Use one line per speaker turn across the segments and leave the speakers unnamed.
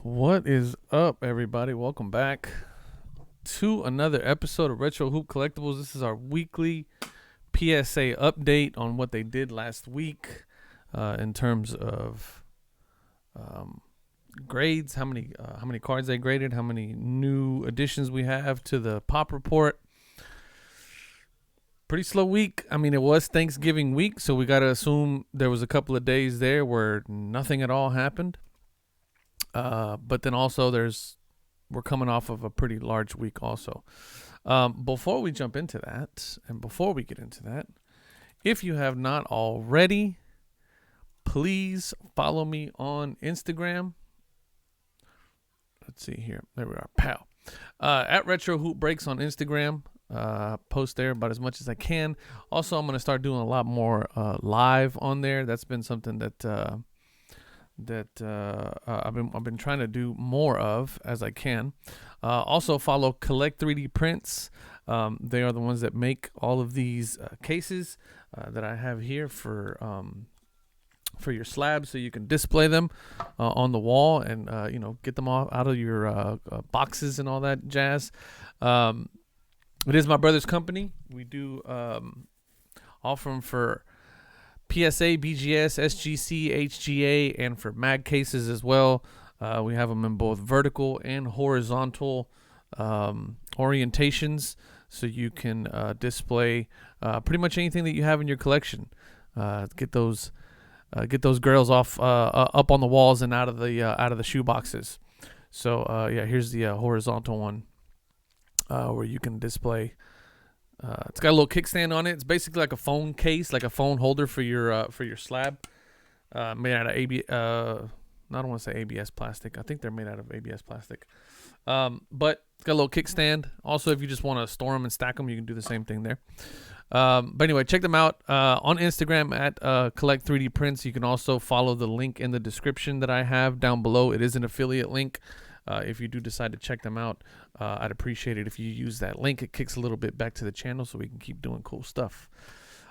What is up, everybody? Welcome back to another episode of Retro Hoop Collectibles. This is our weekly PSA update on what they did last week in terms of grades, how many cards they graded, how many new additions we have to the pop report. Pretty slow week. I mean, it was Thanksgiving week, so we got to assume there was a couple of days there where nothing at all happened. But then also we're coming off of a pretty large week also. Before we jump into that, and before we get into that, if you have not already, please follow me on Instagram. Let's see here. There we are, pal. At Retro Hoop Breaks on Instagram. Post there about as much as I can. Also, I'm going to start doing a lot more live on there. That's been something that I've been trying to do more of as I can. Also follow Collect 3D Prints. They are the ones that make all of these cases that I have here for your slabs, so you can display them on the wall and get them all out of your boxes and all that jazz. It is my brother's company. We do offer them for PSA, BGS, SGC, HGA, and for mag cases as well. We have them in both vertical and horizontal orientations, so you can display pretty much anything that you have in your collection. Get those girls off up on the walls and out of the shoe boxes. So here's the horizontal one where you can display. It's got a little kickstand on it. It's basically like a phone case, like a phone holder for your slab, made out of I don't want to say ABS plastic. I think they're made out of ABS plastic. But it's got a little kickstand. Also, if you just want to store them and stack them, you can do the same thing there. But anyway, check them out on Instagram at Collect 3D Prints. You can also follow the link in the description that I have down below. It is an affiliate link. If you do decide to check them out, I'd appreciate it if you use that link. It kicks a little bit back to the channel so we can keep doing cool stuff.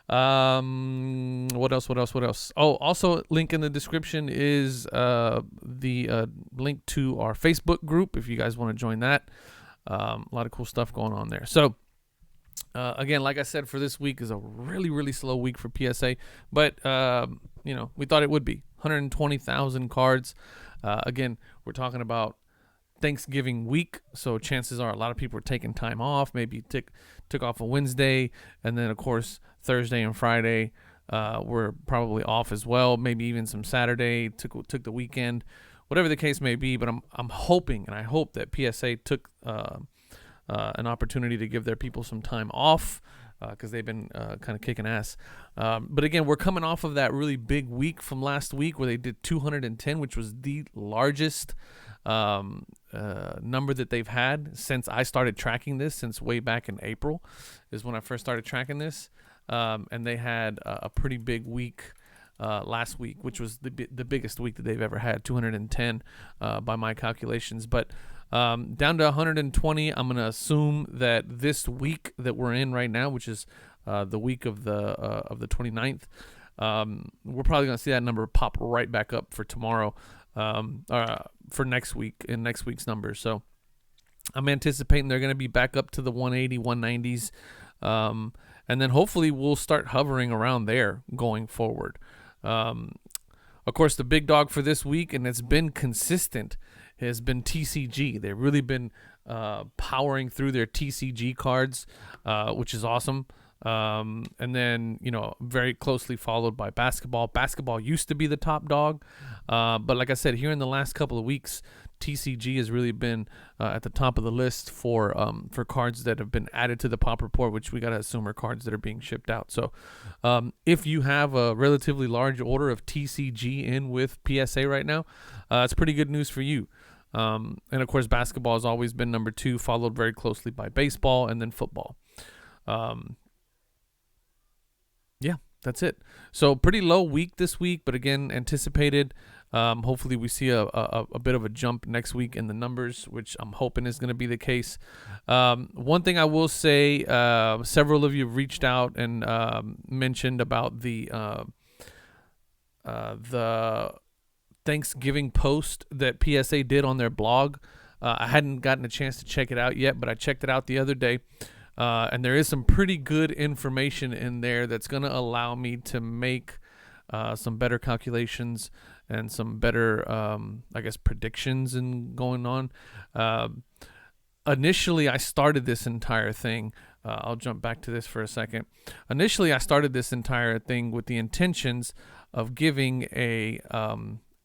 What else? Oh, also link in the description is the link to our Facebook group if you guys want to join that. A lot of cool stuff going on there. So again, like I said, for this week is a really, really slow week for PSA, but we thought it would be 120,000 cards. Again, we're talking about Thanksgiving week, so chances are a lot of people are taking time off. Maybe took off a Wednesday, and then of course Thursday and Friday were probably off as well. Maybe even some Saturday, took the weekend, whatever the case may be. But I'm hoping, and I hope that PSA took an opportunity to give their people some time off because they've been kind of kicking ass. But again, we're coming off of that really big week from last week where they did 210, which was the largest number that they've had since I started tracking this, since way back in April is when I first started tracking this. And they had a pretty big week last week, which was the biggest week that they've ever had, 210 by my calculations. But down to 120, I'm going to assume that this week that we're in right now, which is the week of the 29th, we're probably going to see that number pop right back up for tomorrow, for next week, in next week's numbers. So I'm anticipating they're going to be back up to the 180, 190s. And then hopefully we'll start hovering around there going forward. Of course, the big dog for this week, and it's been consistent, has been TCG. They've really been powering through their TCG cards, which is awesome. And then, very closely followed by basketball. Basketball used to be the top dog. But like I said, here in the last couple of weeks, TCG has really been at the top of the list for cards that have been added to the pop report, which we got to assume are cards that are being shipped out. So if you have a relatively large order of TCG in with PSA right now, it's pretty good news for you. And of course, basketball has always been number 2, followed very closely by baseball and then football. Yeah, that's it. So pretty low week this week, but again, anticipated. Hopefully we see a bit of a jump next week in the numbers, which I'm hoping is going to be the case. One thing I will say, several of you have reached out and mentioned about the Thanksgiving post that PSA did on their blog. I hadn't gotten a chance to check it out yet, but I checked it out the other day. And there is some pretty good information in there that's going to allow me to make some better calculations and some better, I guess, predictions and going on. Initially, I started this entire thing. I'll jump back to this for a second. Initially, I started this entire thing with the intentions of giving a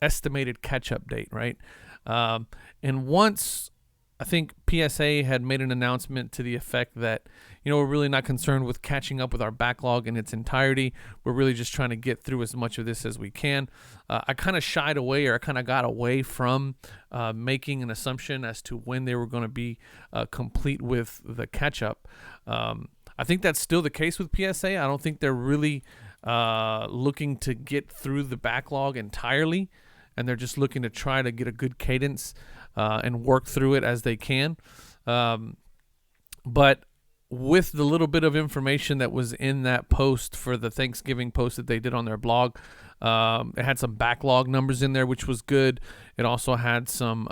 estimated catch-up date, right? And once I think PSA had made an announcement to the effect that, we're really not concerned with catching up with our backlog in its entirety. We're really just trying to get through as much of this as we can. I kind of shied away, or I kind of got away from making an assumption as to when they were going to be complete with the catch-up. I think that's still the case with PSA. I don't think they're really looking to get through the backlog entirely, and they're just looking to try to get a good cadence and work through it as they can. But with the little bit of information that was in that post for the Thanksgiving post that they did on their blog, it had some backlog numbers in there, which was good. It also had some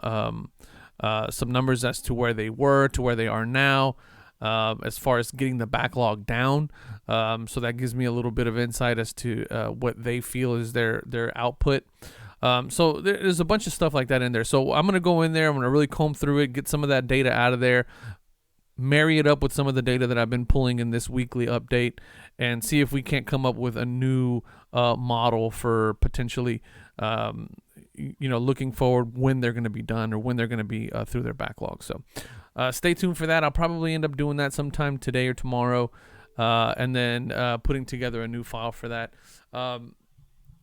numbers as to where they were to where they are now, as far as getting the backlog down. So that gives me a little bit of insight as to what they feel is their output. So there's a bunch of stuff like that in there. So I'm going to go in there. I'm going to really comb through it, get some of that data out of there, marry it up with some of the data that I've been pulling in this weekly update, and see if we can't come up with a new model for potentially, looking forward when they're going to be done or when they're going to be through their backlog. So stay tuned for that. I'll probably end up doing that sometime today or tomorrow, and then putting together a new file for that.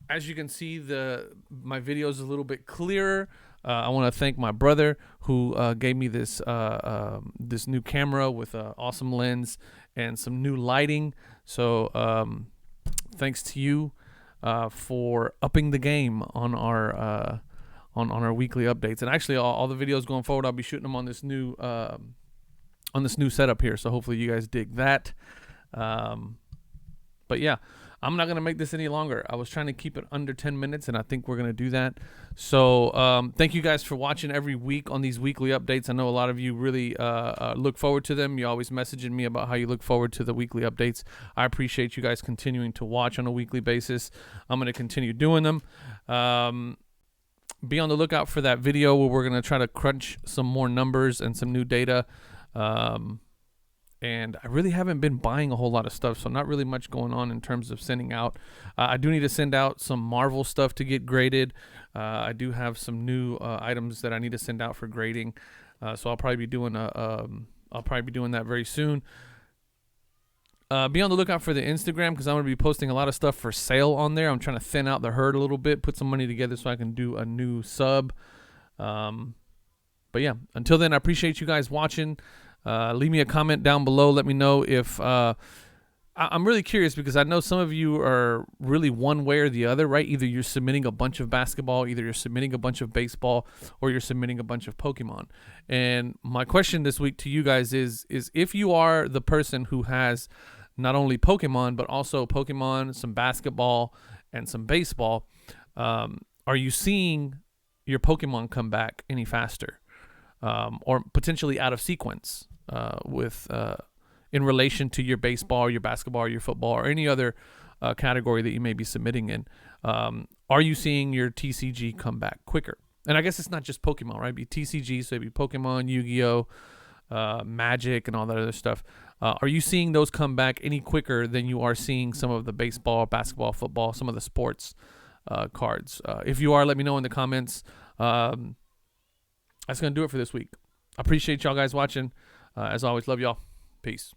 As you can see, my video is a little bit clearer. I want to thank my brother who gave me this this new camera with an awesome lens and some new lighting. So thanks to you for upping the game on our weekly updates. And actually, all the videos going forward, I'll be shooting them on this new setup here. So hopefully you guys dig that. But yeah, I'm not going to make this any longer. I was trying to keep it under 10 minutes, and I think we're going to do that. So thank you guys for watching every week on these weekly updates. I know a lot of you really look forward to them. You're always messaging me about how you look forward to the weekly updates. I appreciate you guys continuing to watch on a weekly basis. I'm going to continue doing them. Be on the lookout for that video where we're going to try to crunch some more numbers and some new data. And I really haven't been buying a whole lot of stuff, so not really much going on in terms of sending out. I do need to send out some Marvel stuff to get graded. I do have some new items that I need to send out for grading, so I'll probably be doing that very soon. Be on the lookout for the Instagram because I'm going to be posting a lot of stuff for sale on there. I'm trying to thin out the herd a little bit, put some money together so I can do a new sub. But yeah, until then, I appreciate you guys watching. Leave me a comment down below. Let me know if I'm really curious because I know some of you are really one way or the other, right? Either you're submitting a bunch of basketball, either you're submitting a bunch of baseball, or you're submitting a bunch of Pokemon. And my question this week to you guys is if you are the person who has not only Pokemon, but also Pokemon, some basketball, and some baseball, are you seeing your Pokemon come back any faster? Or potentially out of sequence in relation to your baseball, your basketball, or your football, or any other category that you may be submitting in. Are you seeing your TCG come back quicker? And I guess it's not just Pokemon, right? It'd be TCG, so it'd be Pokemon, Yu-Gi-Oh, Magic, and all that other stuff. Are you seeing those come back any quicker than you are seeing some of the baseball, basketball, football, some of the sports cards? If you are, let me know in the comments. That's going to do it for this week. I appreciate y'all guys watching. As always, love y'all. Peace.